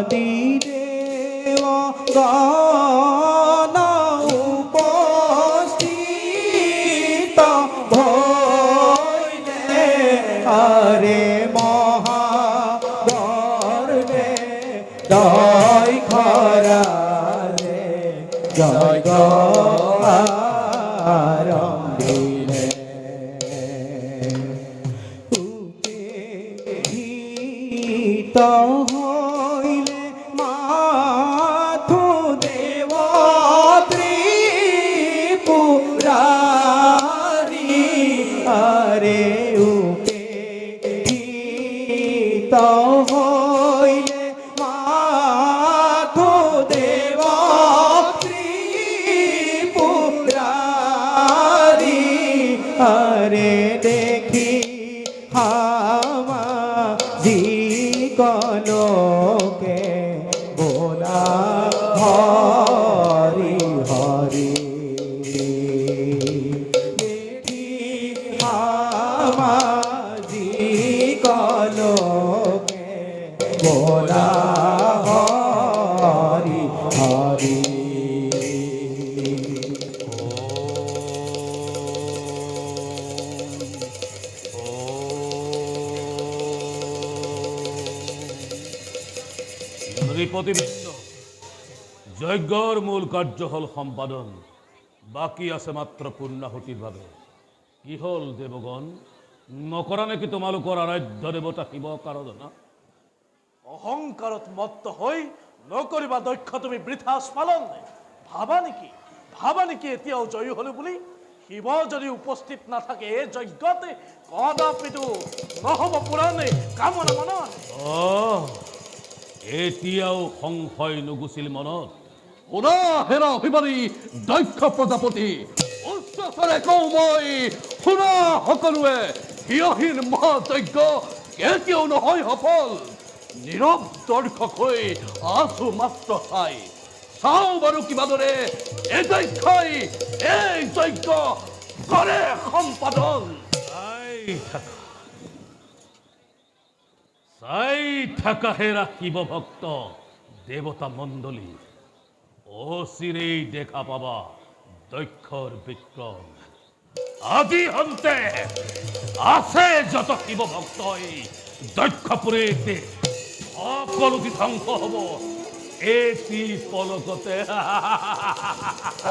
আদিদেৱ গণ উপস্থিত ভৈলে হৰে মহাগৰ্বে জয় খৰালে জয় আৰম্ভিলে উপেক্ষিত হইলে মাথো দেৱ ত্ৰিপুৰাৰী হৰে উপেক্ষিত হইলে মাথো দেৱ ত্ৰিপুৰাৰী হৰে দেখি হামাজি কনকে বোলা হৰি হৰি দেখি হামাজি কনকে বোলা হৰি হৰি নৃপতিবৃন্দ যজ্ঞৰ মূল কাৰ্য হ'ল সম্পাদন বাকী আছে মাত্ৰ পূৰ্ণাহুতিৰ বাবে কি হ'ল দেৱগণ নকৰা নেকি তোমালোকৰ আৰাধ্য দেৱতা শিৱক আৰাধনা অহংকাৰত মত্ত হৈ নকৰিবা দক্ষ তুমি বৃথা স্মলন ভাবা নেকি এতিয়াও জয়ী হলো বুলি শিৱ যদি উপস্থিত নাথাকে এই যজ্ঞতে কদাপিতো নহব পুৰণে কামনা মনন এতিয়াও সংশয় নুগুছিল মনত শুনা হেৰা অভিমানী দক্ষ প্ৰজাপতি উচ্চস্বৰে কওঁ মই শুনা সকলোৱে হিয়হীন মহাযজ্ঞ কেতিয়াও নহয় সফল নীৰৱ দৰ্শক হৈ আছো মাত্ৰ চাই চাওঁ বাৰু কিমাদৰে এই দক্ষই এই যজ্ঞ কৰে সম্পাদন চাই থাকা হেৰা শিৱ ভক্ত দেৱতা মণ্ডলী অচিৰেই দেখা পাবা দক্ষৰ বিক্ৰম আজি অন্তে আছে যত শিৱ ভক্তই দক্ষপুৰীতে সকলো ধ্বংস হব এটি পলকতে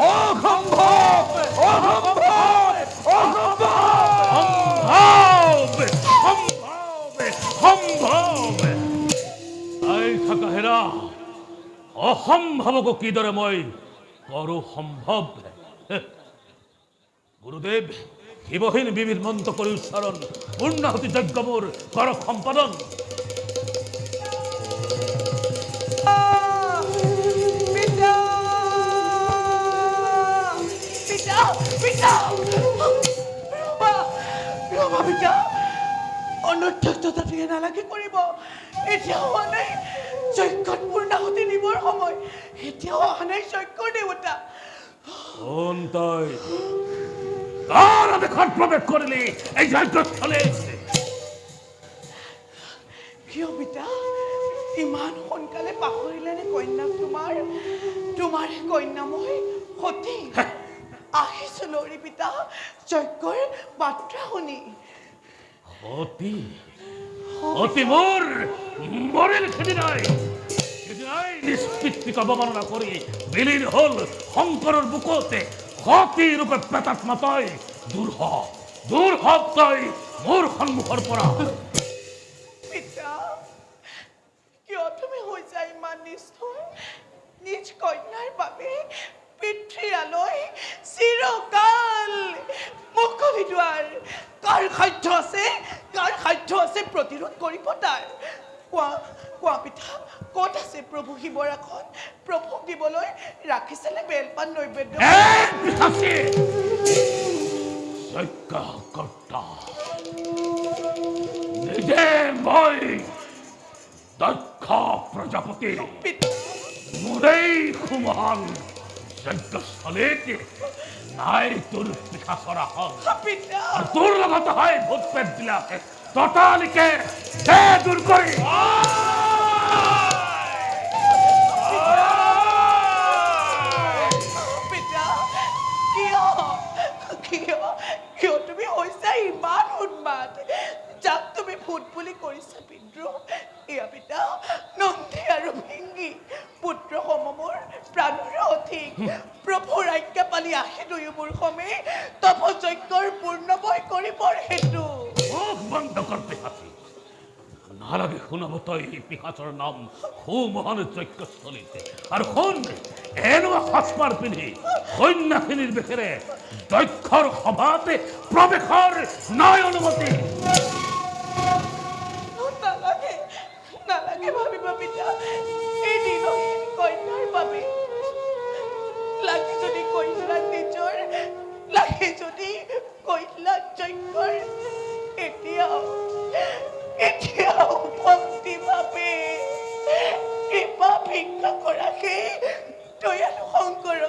অসম্ভৱ অসম্ভৱ অসম্ভৱ সম্ভৱ আই থাকা হেৰা অসম্ভৱক কিদৰে মই কৰো সম্ভৱ গুৰুদেৱ শিৱহীন বিবিধ মন্ত্ৰ কৰি উচ্চাৰণ পূৰ্ণাহুতি যজ্ঞ মোৰ কৰক সম্পাদন অনৰ্থকতা দিয়ে নালাগে কৰিব এতিয়াও হোৱা নাই যজ্ঞত পূৰ্ণাহুতি দিবৰ সময় এতিয়াও অহা নাই যজ্ঞৰ দেৱতা তই কাৰ আদেশত প্ৰৱেশ কৰিলি এই যজ্ঞস্থলে কিয় পিতা ইমান সোনকালে পাহৰিলে নে কন্যাক তোমাৰে কন্যা মই সতী আহিছো লৰি পিতা যজ্ঞৰ বাৰ্তা শুনি অতি মোৰ মৰিল সেদিনাই নিষ্কৃতিক অৱমাননা কৰি বিলীন হল শংকৰৰ বুকতে সতী ৰূপে প্ৰেতাত্মা তই দূৰ হ তই মোৰ সন্মুখৰ পৰা পিতা কিয় তুমি হৈছা ইমান নিষ্ঠুৰ নিজ কন্যাৰ বাবে পিতৃয়ালৈ চিৰকাল মুকলি দুৱাৰ কাৰ সাধ্য আছে প্ৰতিৰোধ কৰিব তাৰ কোৱা পিতা ক'ত আছে প্ৰভু শিৱৰ আসন প্ৰভুক দিবলৈ ৰাখিছেনে বেলপান নৈবেদ্য নিজে মই দক্ষ প্ৰজাপতি মোৰেই সুমহান যজ্ঞস্থলীত নাই তোৰ পিঠাচৰা হল আৰু তোৰ লগত হয় ভূত পেট বিলাকে ততালিকে দূৰ কৰি নন্দী আৰু ভিংগী পুত্ৰ সমমৰ প্ৰাণৰ অধিক প্ৰভুৰ আজ্ঞা পালি আহে দুয়োবোৰ সমে তপ যজ্ঞৰ পূৰ্ণময় কৰিবৰ হেতু মুখ বন্ধ কৰ পিশাচী নালাগে শুনাব তই এই পিশাচৰ নাম সুমহান যজ্ঞস্থলীতে আৰু শুন এনেকুৱা সাজপাৰ পিন্ধি কন্যাখিনিৰ বেশেৰে দক্ষৰ সভাতে প্ৰৱেশৰ নাই অনুমতি নালাগে নালাগে ভাবিব পিতা এই দিনহীন কন্যাৰ বাবে লাগে যদি কন্যাক নিজৰ লাগে যদি কন্যাক যজ্ঞৰ এতিয়াও ভক্তি ভাবে কৃপা ভিক্ষা কৰাকে দয়ালু শংকৰ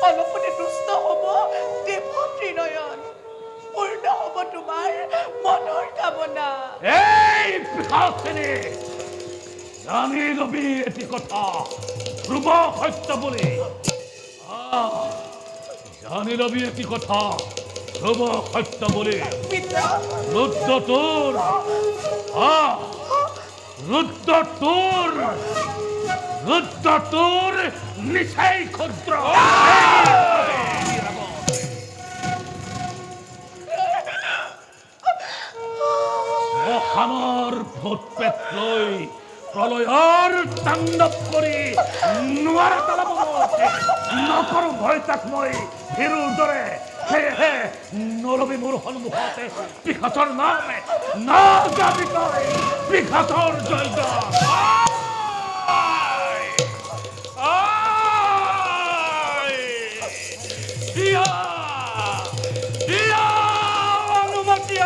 অলপতে দুষ্ট হ'ব দেৱ ত্ৰিনয়ন পূৰ্ণ হ'ব তোমাৰ মনৰ কামনা এই পিশাচিনী জানি লবি এটি কথা ধ্ৰুৱ সত্য বুলি জানি লবি এটি কথা ধ্ৰুৱ সত্য বুলি পিতা ৰুদ্ৰটোৰ নিচাই ক্ষুদ্ৰ মহানৰ ভূত পেট লৈ প্ৰলয়ৰ তাণ্ডৱ কৰি নোৱাৰা তলাব নকৰো ভয় তাক মই হিৰুৰ দৰে সেয়েহে নলবি মোৰ সন্মুখতে পিশাচৰ নামে নাযাবি তই পিশাচৰ জয় অনুমতি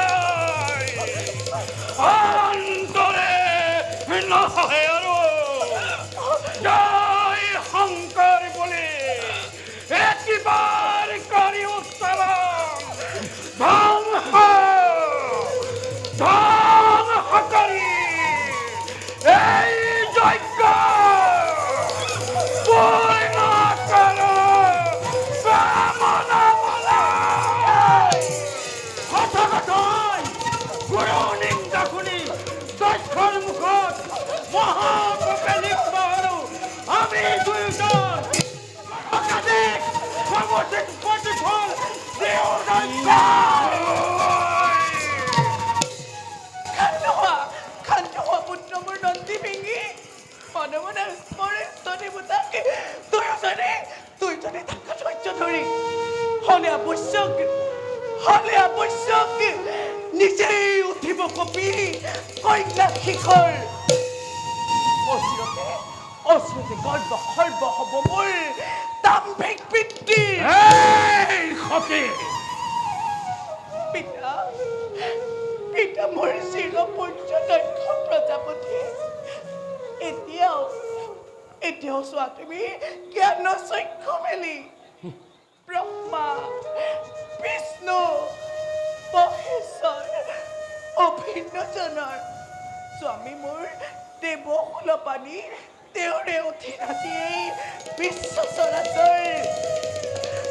অন্তৰে নহয় আৰু জয় শংকৰ বুলি একেবাৰ কৰি উৎসৱ ধ্বংস কৰি এই যজ্ঞ পূৰ্ণ কৰ কামনা বলাই হঠাৎ গুৰু নিন্দা শুনি দক্ষৰ মুখত মহাপাপে লিপ্ত হলো আমি দুয়োজন সমষ্টিত প্ৰতিফল ক্ষান্ত হোৱা পুত্ৰ মোৰ নন্দী ভিংগী মনে মনে স্মৰিত দেৱতাক দুয়োজনে তাক ধৈৰ্য ধৰি হলে আৱশ্যক নিজেই উঠিব কপি কন্যা শিখৰ অচিৰতে গৰ্ব সৰ্ব হ'ব মোৰ দাম্ভিক পিতৃ পিতা মোৰ চিৰপূজ্য দক্ষ প্ৰজাপতি এতিয়াও চোৱা তুমি জ্ঞান চক্ষু মেলি ব্ৰহ্মা বিষ্ণু মহেশ্বৰ অভিন্নজনৰ স্বামী মোৰ দেৱকুলপানী তেওঁৰে অধীনাতীয়েই বিশ্ব চৰাচৰ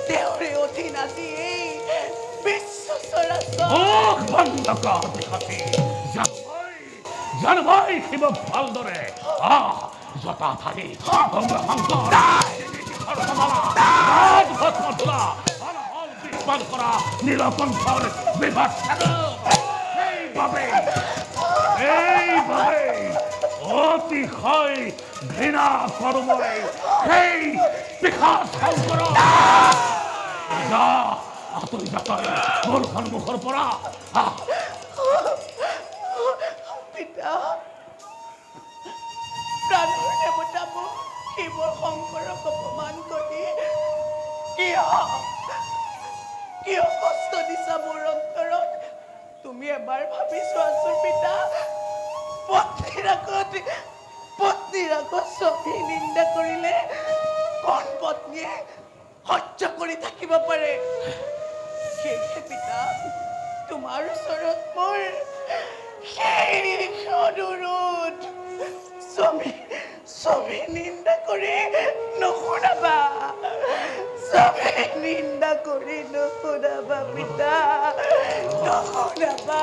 তেওঁৰে অধীনাতীয়েই বিশ্ব চৰাচৰ জানবই শিৱ ভালদৰে জটাধাৰী কৰা নীলকণ্ঠৰ বিভাগ এইভাবে অতিশয় ঘৃণা কৰো মই সেই পিশাচ শংকৰ আঁতৰি যা তই মোৰ সন্মুখৰ পৰা পিতা প্ৰাণৰ দেৱতা মোক শিৱ শংকৰক অপমান কৰি কিয় কষ্ট দিছা মোৰ অন্তৰত তুমি এবাৰ ভাবি চোৱাচোন পিতা পত্নীৰ আগত স্বামী নিন্দা কৰিলে কোন পত্নীয়ে সহ্য কৰি থাকিব পাৰে সেয়ে পিতা তোমাৰ ওচৰত মোৰ সেই অনুৰোধ স্বামী নিন্দা কৰি নুশুনাবা স্বামী নিন্দা কৰি নুশুনাবা পিতা নুশুনাবা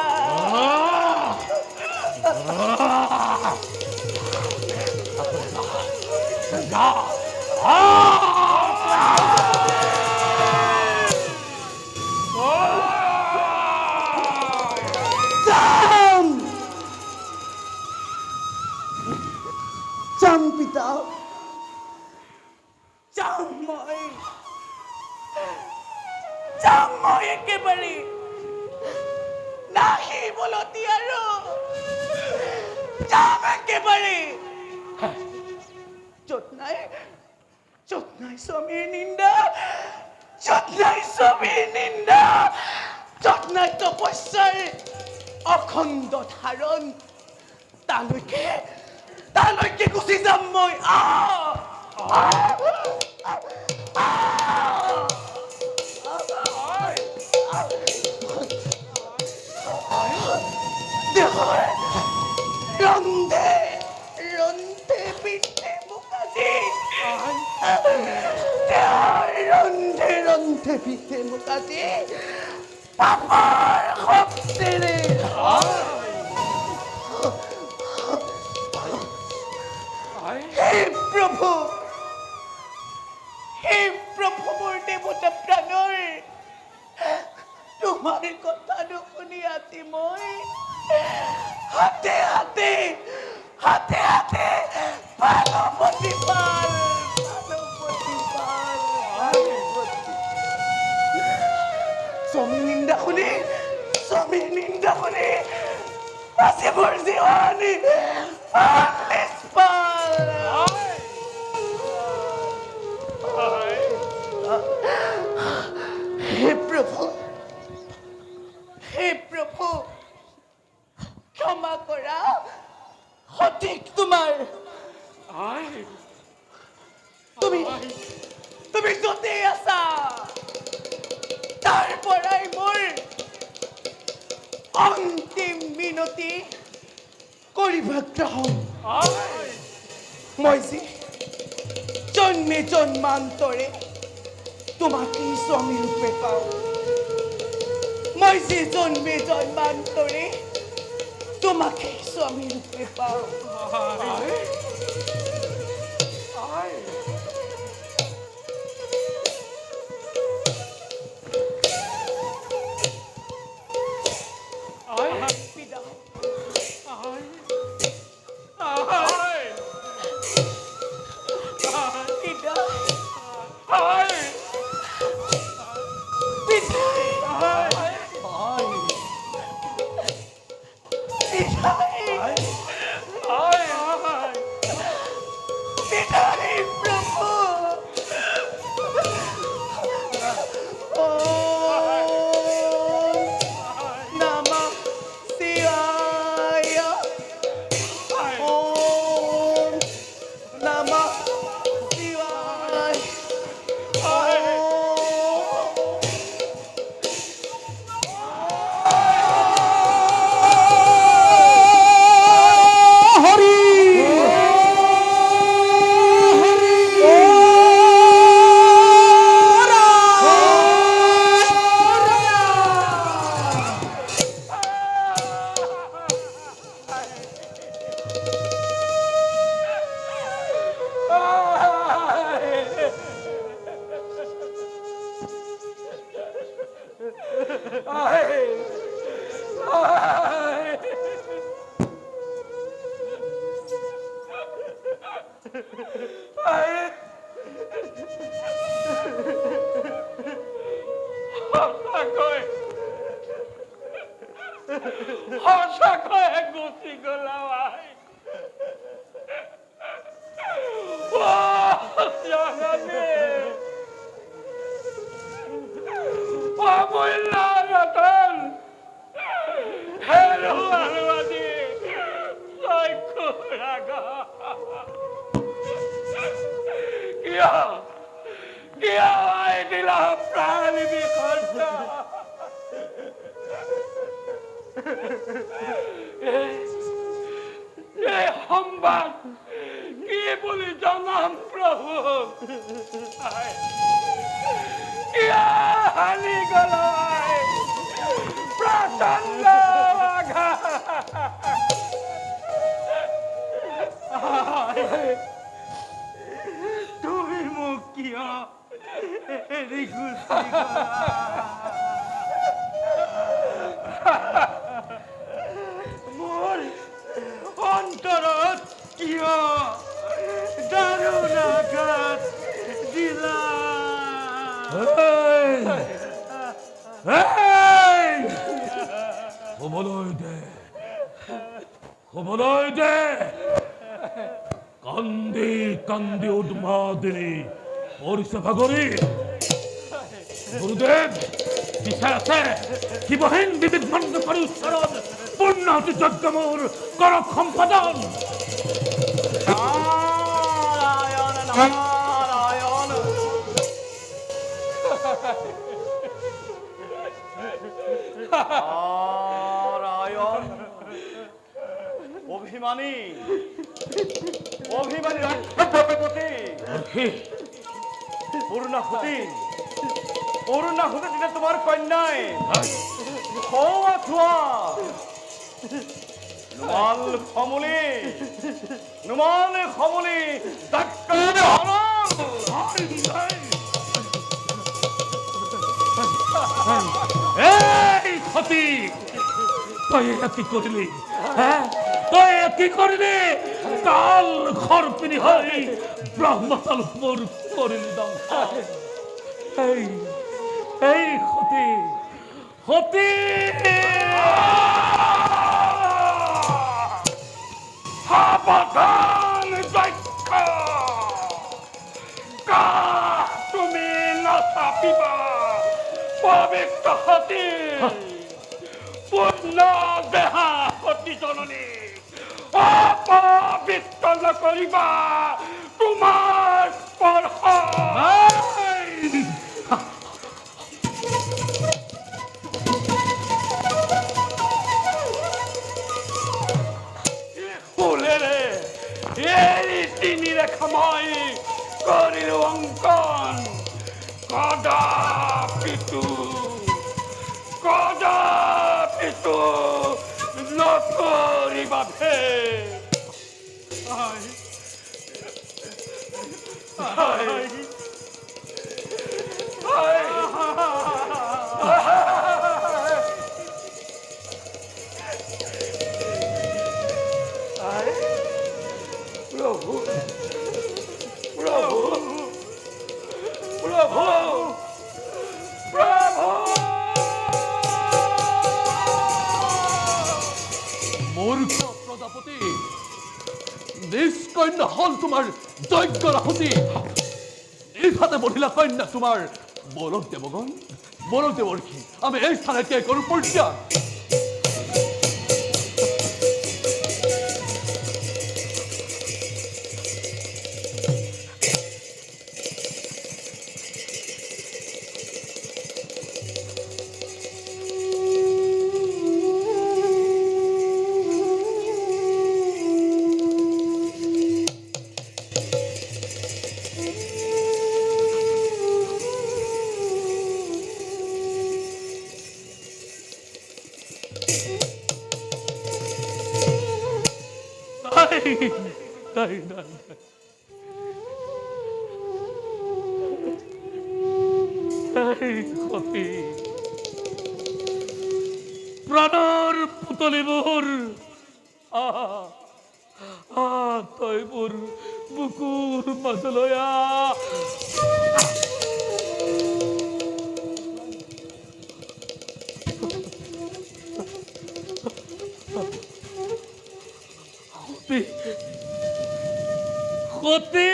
যাম যাম পিতা যাম মই একেবাৰে নাহিবলতি আৰু যাম একেবাৰে য'ত নাই স্বামীৰ নিন্দা য'ত নাই স্বামীৰ নিন্দা য'ত নাই তপস্যাৰ অখণ্ড ধাৰণ তালৈকে গুচি যাম মই ৰন্ধে পিঠে মোক আজি ৰন্ধে পিঠে মোক আজি পাপাৰ শক্তিৰে হে প্ৰভু মোৰ দেৱতা প্ৰাণৰ তোমাৰ কথা নুশুনি আজি মই হাতে পালপতি পাল স্বামীৰ নিন্দা শুনি আজি মোৰ জীৱনী হে প্ৰভু ক্ষমা কৰা সঠিক তোমাৰ তুমি য'তেই আছা তাৰ পৰাই মোৰ অন্তিম মিনতি কৰিবা গ্ৰহণ মই যি জন্মান্তৰে তোমাকে স্বামী ৰূপে পাওঁ মই যি জন্মান্তৰে তোমাকে স্বামী ৰূপে পাওঁ তুমি মোক কিয় এৰি গুচি গলা? মোৰ অন্তৰত কিয় দাৰুণ আঘাত দিলা? শুবলৈ দে কান্দি কান্দি উন্মাদিনী পৰিছে ভাগৰি। গুৰুদেৱ বিচাৰ আছে শিৱহীন বিবিধ মন্দ কৰি ওচৰত পূৰ্ণাহুতি যজ্ঞ মোৰ কৰক সম্পাদন। নাৰায়ণ নাৰায়ণ। নারায়ণ অভিমানী অভিমানী রাক্ষসপতি পূর্ণাহুতি পূর্ণাহুতি দিলে তোমার কন্যায় খোয়া থোয়া নুমাল খমলি ডাক্তার এই সতী তই এয়া কি কৰিলি? তই এয়া কি কৰিলি? কাল ঘৰ পিনি হৈ ব্ৰহ্মতল মোৰ কৰিলি ধ্বংস। এই সতী সতী সাৱধান দক্ষ, তুমি নাচাপিবা পবিত্ৰ সতী পূৰ্ণ দেহা সতী জননী অপবিত্ৰ নকৰিবা তোমাৰ স্পৰ্শ। ফুলেৰে এই তিনি ৰেখা মই কৰিলো অংকন, কদাপিতো কদাপিতো নকৰিবাবে। প্ৰভু প্ৰভু প্ৰভু প্ৰভু মূৰ্খ প্ৰজাপতি, নিজ কন্যা হল তোমাৰ যজ্ঞৰ আহুতি। নিজ বধিলা কন্যা তোমাৰ বলক দেৱগণ, বলক দেৱৰ্ষি, আমি এই স্থানে ত্যাগ কৰো পৰিত্যাগ। নাই নাই সতী, প্ৰাণৰ পুতলিবোৰ তই মোৰ বুকুৰ মাজলৈ সতী সতী